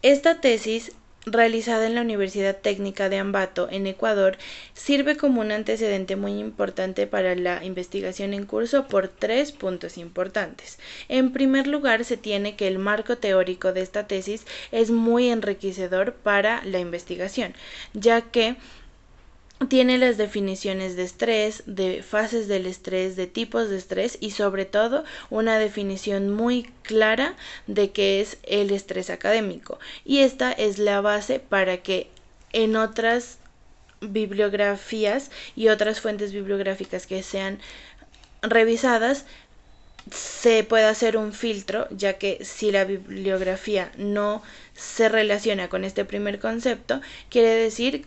Esta tesis, realizada en la Universidad Técnica de Ambato, en Ecuador, sirve como un antecedente muy importante para la investigación en curso por 3 puntos importantes. En primer lugar, se tiene que el marco teórico de esta tesis es muy enriquecedor para la investigación, ya que tiene las definiciones de estrés, de fases del estrés, de tipos de estrés y sobre todo una definición muy clara de qué es el estrés académico. Y esta es la base para que en otras bibliografías y otras fuentes bibliográficas que sean revisadas se puede hacer un filtro, ya que si la bibliografía no se relaciona con este primer concepto, quiere decir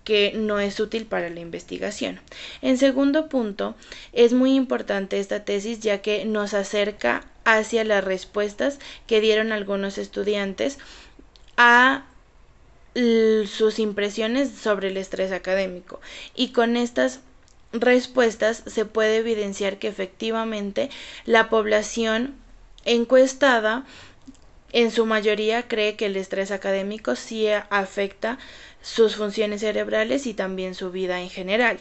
que no es útil para la investigación. En segundo punto, es muy importante esta tesis ya que nos acerca hacia las respuestas que dieron algunos estudiantes a sus impresiones sobre el estrés académico, y con estas respuestas se puede evidenciar que efectivamente la población encuestada en su mayoría cree que el estrés académico sí afecta sus funciones cerebrales y también su vida en general.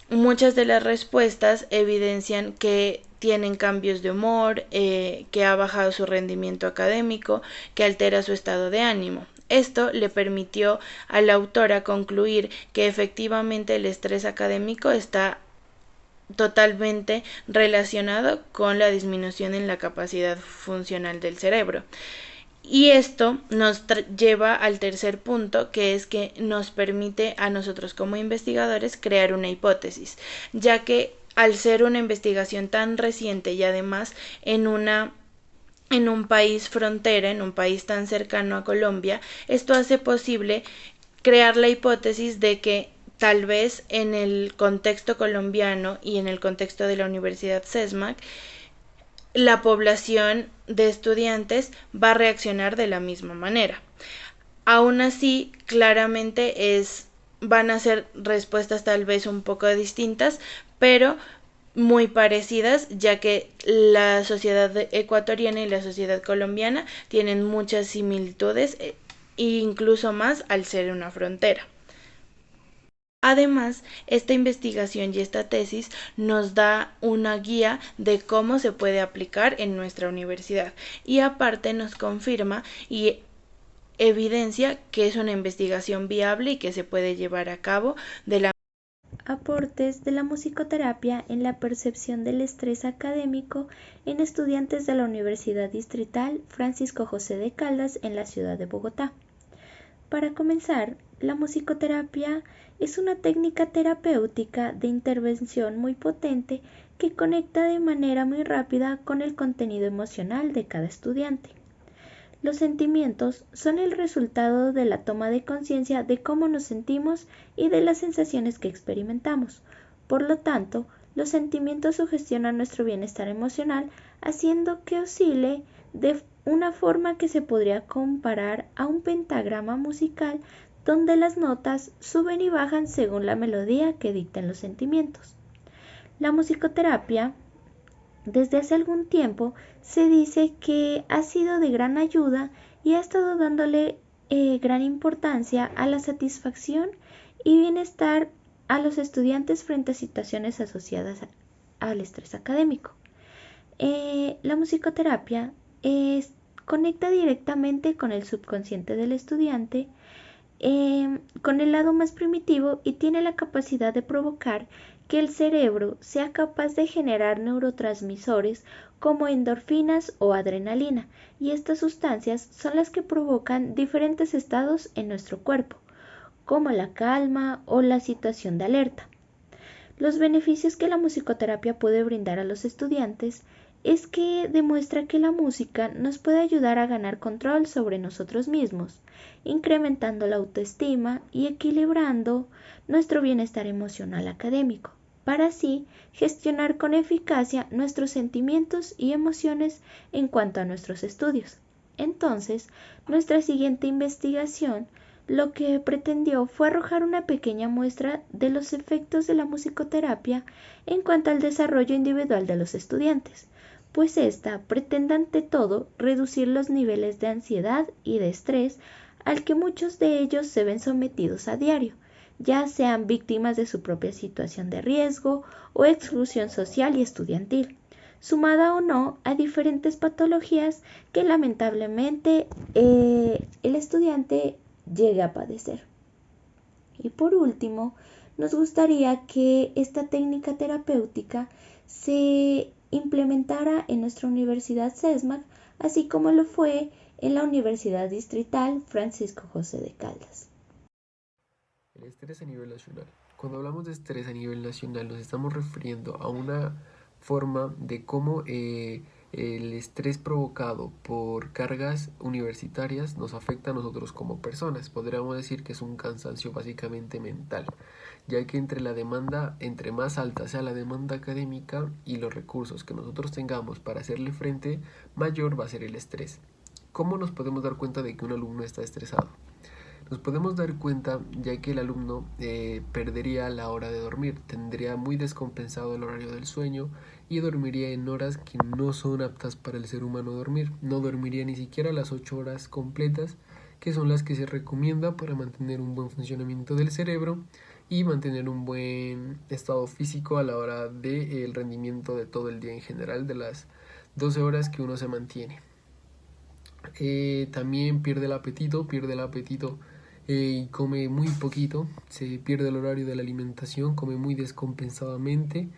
Muchas de las respuestas evidencian que tienen cambios de humor, que ha bajado su rendimiento académico, que altera su estado de ánimo. Esto le permitió a la autora concluir que efectivamente el estrés académico está totalmente relacionado con la disminución en la capacidad funcional del cerebro. Y esto nos lleva al tercer punto, que es que nos permite a nosotros como investigadores crear una hipótesis, ya que al ser una investigación tan reciente y además en un país frontera, en un país tan cercano a Colombia, esto hace posible crear la hipótesis de que tal vez en el contexto colombiano y en el contexto de la Universidad CESMAC la población de estudiantes va a reaccionar de la misma manera. Aún así, claramente van a ser respuestas tal vez un poco distintas, pero muy parecidas, ya que la sociedad ecuatoriana y la sociedad colombiana tienen muchas similitudes, e incluso más al ser una frontera. Además, esta investigación y esta tesis nos da una guía de cómo se puede aplicar en nuestra universidad, y aparte nos confirma y evidencia que es una investigación viable y que se puede llevar a cabo de la Aportes de la musicoterapia en la percepción del estrés académico en estudiantes de la Universidad Distrital Francisco José de Caldas en la ciudad de Bogotá. Para comenzar, la musicoterapia es una técnica terapéutica de intervención muy potente que conecta de manera muy rápida con el contenido emocional de cada estudiante. Los sentimientos son el resultado de la toma de conciencia de cómo nos sentimos y de las sensaciones que experimentamos. Por lo tanto, los sentimientos sugestionan nuestro bienestar emocional, haciendo que oscile de una forma que se podría comparar a un pentagrama musical donde las notas suben y bajan según la melodía que dictan los sentimientos. La musicoterapia desde hace algún tiempo se dice que ha sido de gran ayuda y ha estado dándole gran importancia a la satisfacción y bienestar a los estudiantes frente a situaciones asociadas al estrés académico. La musicoterapia conecta directamente con el subconsciente del estudiante, con el lado más primitivo, y tiene la capacidad de provocar que el cerebro sea capaz de generar neurotransmisores como endorfinas o adrenalina, y estas sustancias son las que provocan diferentes estados en nuestro cuerpo, como la calma o la situación de alerta. Los beneficios que la musicoterapia puede brindar a los estudiantes es que demuestra que la música nos puede ayudar a ganar control sobre nosotros mismos, incrementando la autoestima y equilibrando nuestro bienestar emocional académico, para así gestionar con eficacia nuestros sentimientos y emociones en cuanto a nuestros estudios. Entonces, nuestra siguiente investigación lo que pretendió fue arrojar una pequeña muestra de los efectos de la musicoterapia en cuanto al desarrollo individual de los estudiantes. pues ésta pretende ante todo reducir los niveles de ansiedad y de estrés al que muchos de ellos se ven sometidos a diario, ya sean víctimas de su propia situación de riesgo o exclusión social y estudiantil, sumada o no a diferentes patologías que lamentablemente el estudiante llegue a padecer. Y por último, nos gustaría que esta técnica terapéutica se implementara en nuestra Universidad CESMAC, así como lo fue en la Universidad Distrital Francisco José de Caldas. El estrés a nivel nacional. Cuando hablamos de estrés a nivel nacional nos estamos refiriendo a una forma de cómo el estrés provocado por cargas universitarias nos afecta a nosotros como personas. Podríamos decir que es un cansancio básicamente mental, ya que entre más alta sea la demanda académica y los recursos que nosotros tengamos para hacerle frente, mayor va a ser el estrés. ¿Cómo nos podemos dar cuenta de que un alumno está estresado? Nos podemos dar cuenta ya que el alumno perdería la hora de dormir, tendría muy descompensado el horario del sueño y dormiría en horas que no son aptas para el ser humano dormir. No dormiría ni siquiera las 8 horas completas, que son las que se recomienda para mantener un buen funcionamiento del cerebro y mantener un buen estado físico a la hora del rendimiento de todo el día en general, de las 12 horas que uno se mantiene. También pierde el apetito y come muy poquito, se pierde el horario de la alimentación, come muy descompensadamente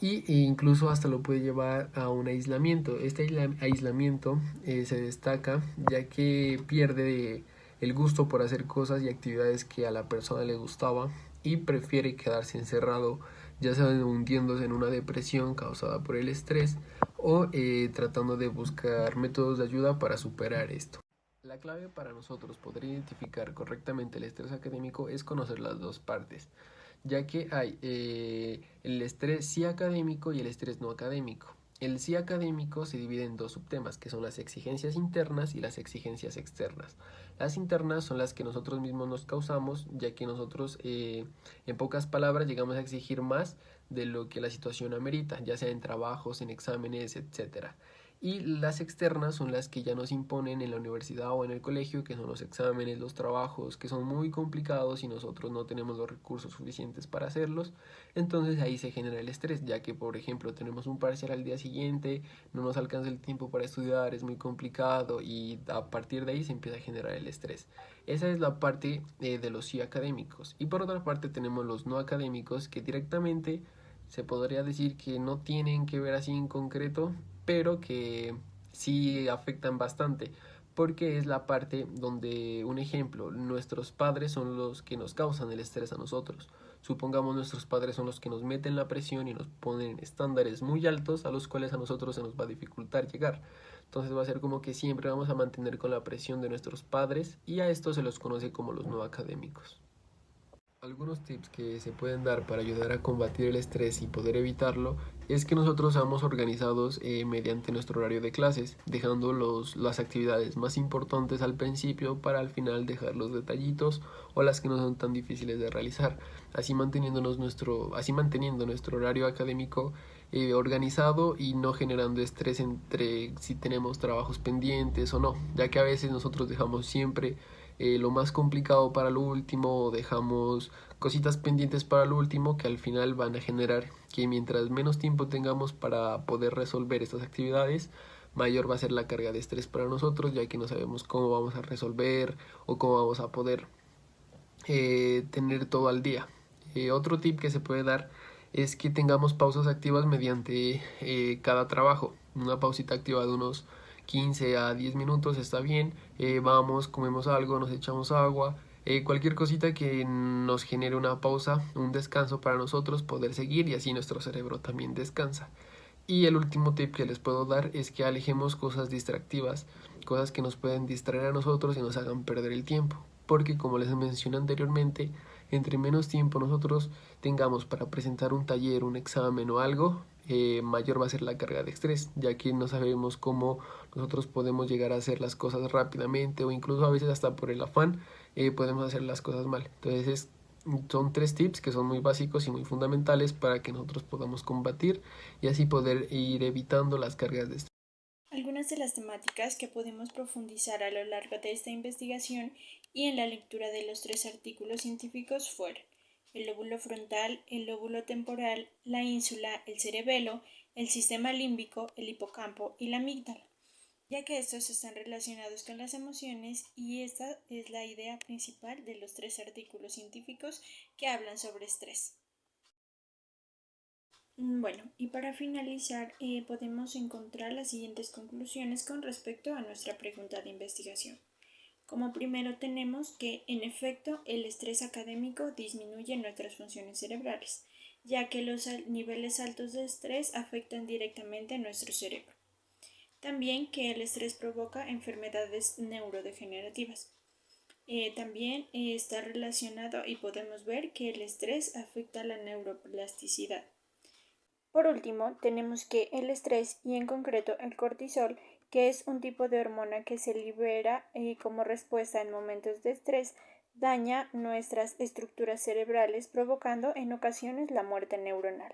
e incluso hasta lo puede llevar a un aislamiento. Este aislamiento se destaca ya que pierde el gusto por hacer cosas y actividades que a la persona le gustaba y prefiere quedarse encerrado, ya sea hundiéndose en una depresión causada por el estrés o tratando de buscar métodos de ayuda para superar esto. La clave para nosotros poder identificar correctamente el estrés académico es conocer las dos partes, ya que hay el estrés sí académico y el estrés no académico. El sí académico se divide en dos subtemas, que son las exigencias internas y las exigencias externas. Las internas son las que nosotros mismos nos causamos, ya que nosotros, en pocas palabras, llegamos a exigir más de lo que la situación amerita, ya sea en trabajos, en exámenes, etcétera. Y las externas son las que ya nos imponen en la universidad o en el colegio, que son los exámenes, los trabajos, que son muy complicados y nosotros no tenemos los recursos suficientes para hacerlos. Entonces ahí se genera el estrés, ya que por ejemplo tenemos un parcial al día siguiente, no nos alcanza el tiempo para estudiar, es muy complicado y a partir de ahí se empieza a generar el estrés. Esa es la parte de los sí académicos. Y por otra parte tenemos los no académicos, que directamente se podría decir que no tienen que ver así en concreto, pero que sí afectan bastante, porque es la parte donde, un ejemplo, nuestros padres son los que nos causan el estrés a nosotros. Supongamos nuestros padres son los que nos meten la presión y nos ponen estándares muy altos a los cuales a nosotros se nos va a dificultar llegar. Entonces va a ser como que siempre vamos a mantener con la presión de nuestros padres y a esto se los conoce como los no académicos. Algunos tips que se pueden dar para ayudar a combatir el estrés y poder evitarlo es que nosotros seamos organizados mediante nuestro horario de clases, dejando las actividades más importantes al principio para al final dejar los detallitos o las que no son tan difíciles de realizar, así manteniendo nuestro horario académico organizado y no generando estrés entre si tenemos trabajos pendientes o no, ya que a veces nosotros dejamos siempre lo más complicado para lo último, o dejamos cositas pendientes para lo último que al final van a generar que mientras menos tiempo tengamos para poder resolver estas actividades, mayor va a ser la carga de estrés para nosotros, ya que no sabemos cómo vamos a resolver o cómo vamos a poder tener todo al día. Otro tip que se puede dar es que tengamos pausas activas mediante cada trabajo. Una pausita activa de unos 15 a 10 minutos está bien, vamos, comemos algo, nos echamos agua, cualquier cosita que nos genere una pausa, un descanso para nosotros poder seguir y así nuestro cerebro también descansa. Y el último tip que les puedo dar es que alejemos cosas distractivas, cosas que nos pueden distraer a nosotros y nos hagan perder el tiempo, porque como les mencioné anteriormente, entre menos tiempo nosotros tengamos para presentar un taller, un examen o algo, mayor va a ser la carga de estrés, ya que no sabemos cómo nosotros podemos llegar a hacer las cosas rápidamente o incluso a veces hasta por el afán podemos hacer las cosas mal. Entonces es Son 3 tips que son muy básicos y muy fundamentales para que nosotros podamos combatir y así poder ir evitando las cargas de estrés. Algunas de las temáticas que podemos profundizar a lo largo de esta investigación y en la lectura de los 3 artículos científicos fueron el lóbulo frontal, el lóbulo temporal, la ínsula, el cerebelo, el sistema límbico, el hipocampo y la amígdala, ya que estos están relacionados con las emociones y esta es la idea principal de los 3 artículos científicos que hablan sobre estrés. Bueno, y para finalizar, podemos encontrar las siguientes conclusiones con respecto a nuestra pregunta de investigación. Como primero tenemos que, en efecto, el estrés académico disminuye nuestras funciones cerebrales, ya que los niveles altos de estrés afectan directamente a nuestro cerebro. También que el estrés provoca enfermedades neurodegenerativas. También está relacionado y podemos ver que el estrés afecta la neuroplasticidad. Por último, tenemos que el estrés y en concreto el cortisol, que es un tipo de hormona que se libera como respuesta en momentos de estrés, daña nuestras estructuras cerebrales provocando en ocasiones la muerte neuronal.